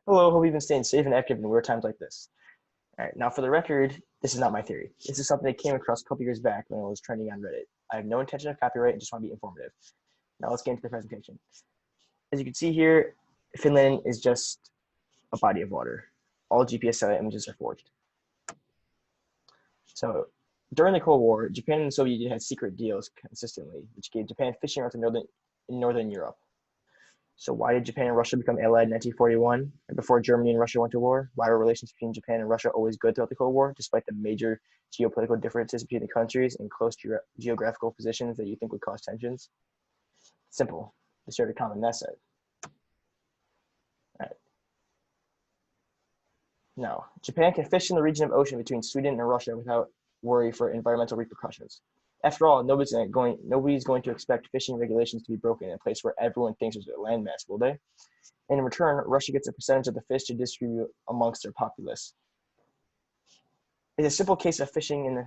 Hello, hope you've been staying safe and active in weird times like this. All right, now for the record, this is not my theory. This is something I came across a couple years back when I was trending on Reddit. I have no intention of copyright and just want to be informative. Now let's get into the presentation. As you can see here, Finland is just a body of water. All GPS satellite images are forged. So during the Cold War, Japan and the Soviet Union had secret deals consistently, which gave Japan fishing routes in northern Europe. So why did Japan and Russia become allied in 1941 and before Germany and Russia went to war? Why were relations between Japan and Russia always good throughout the Cold War, despite the major geopolitical differences between the countries and close geographical positions that you think would cause tensions? Simple. They shared a common asset. All right. Now, Japan can fish in the region of ocean between Sweden and Russia without worry for environmental repercussions. After all, nobody's going to expect fishing regulations to be broken in a place where everyone thinks there's a landmass, will they? And in return, Russia gets a percentage of the fish to distribute amongst their populace. It's a simple case of fishing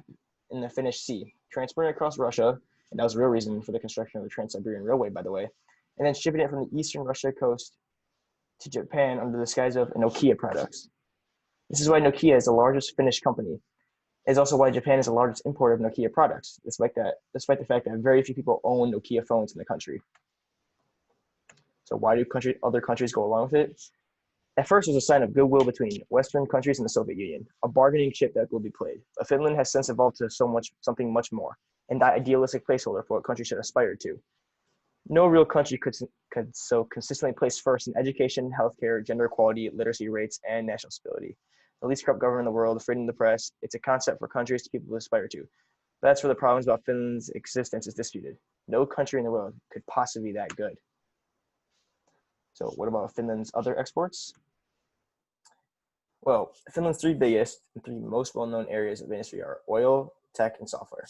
in the Finnish Sea, transporting across Russia, and that was the real reason for the construction of the Trans-Siberian Railway, by the way, and then shipping it from the eastern Russia coast to Japan under the guise of Nokia products. This is why Nokia is the largest Finnish company. It's also why Japan is the largest importer of Nokia products, despite the fact that very few people own Nokia phones in the country. So why do other countries go along with it? At first, it was a sign of goodwill between Western countries and the Soviet Union, a bargaining chip that will be played. But Finland has since evolved to something much more, and that idealistic placeholder for what countries should aspire to. No real country could so consistently place first in education, healthcare, gender equality, literacy rates, and national stability. The least corrupt government in the world, freedom of the press, it's a concept for countries to people to aspire to. But that's where the problems about Finland's existence is disputed. No country in the world could possibly be that good. So what about Finland's other exports? Well, Finland's three biggest and three most well-known areas of industry are oil, tech, and software.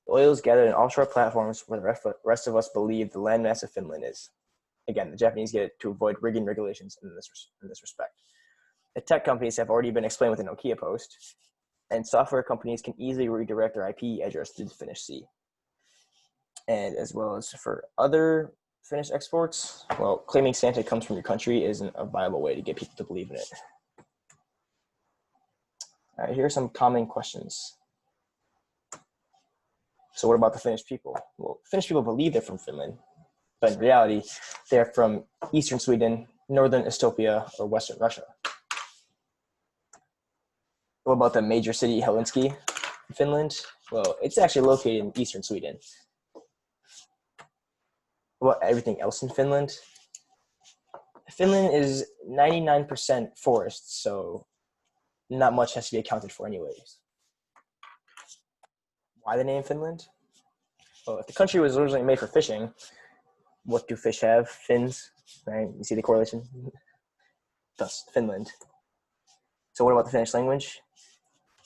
The oil is gathered in offshore platforms where the rest of us believe the landmass of Finland is. Again, the Japanese get it to avoid rigging regulations in this respect. The tech companies have already been explained with the Nokia post, and software companies can easily redirect their IP address to the Finnish Sea. And as well as for other Finnish exports, well, claiming Santa comes from your country isn't a viable way to get people to believe in it. All right, here are some common questions. So what about the Finnish people? Well, Finnish people believe they're from Finland, but in reality, they're from eastern Sweden, northern Estonia, or western Russia. What about the major city, Helsinki, Finland? Well, it's actually located in eastern Sweden. What about everything else in Finland? Finland is 99% forest, so not much has to be accounted for anyways. Why the name Finland? Well, if the country was originally made for fishing, what do fish have? Fins, right? You see the correlation? Thus, Finland. So what about the Finnish language?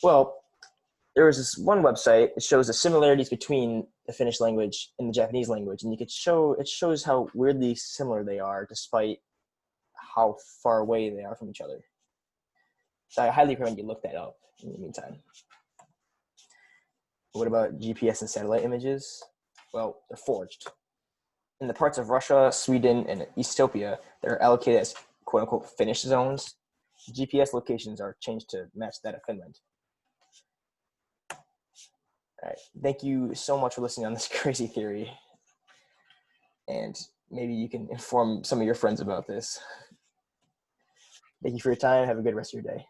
Well, there was this one website that shows the similarities between the Finnish language and the Japanese language, and it shows how weirdly similar they are despite how far away they are from each other. So I highly recommend you look that up in the meantime. What about GPS and satellite images? Well, they're forged. In the parts of Russia, Sweden, and Estonia that are allocated as quote-unquote Finnish zones, GPS locations are changed to match that of Finland. All right, thank you so much for listening on this crazy theory. And maybe you can inform some of your friends about this. Thank you for your time. Have a good rest of your day.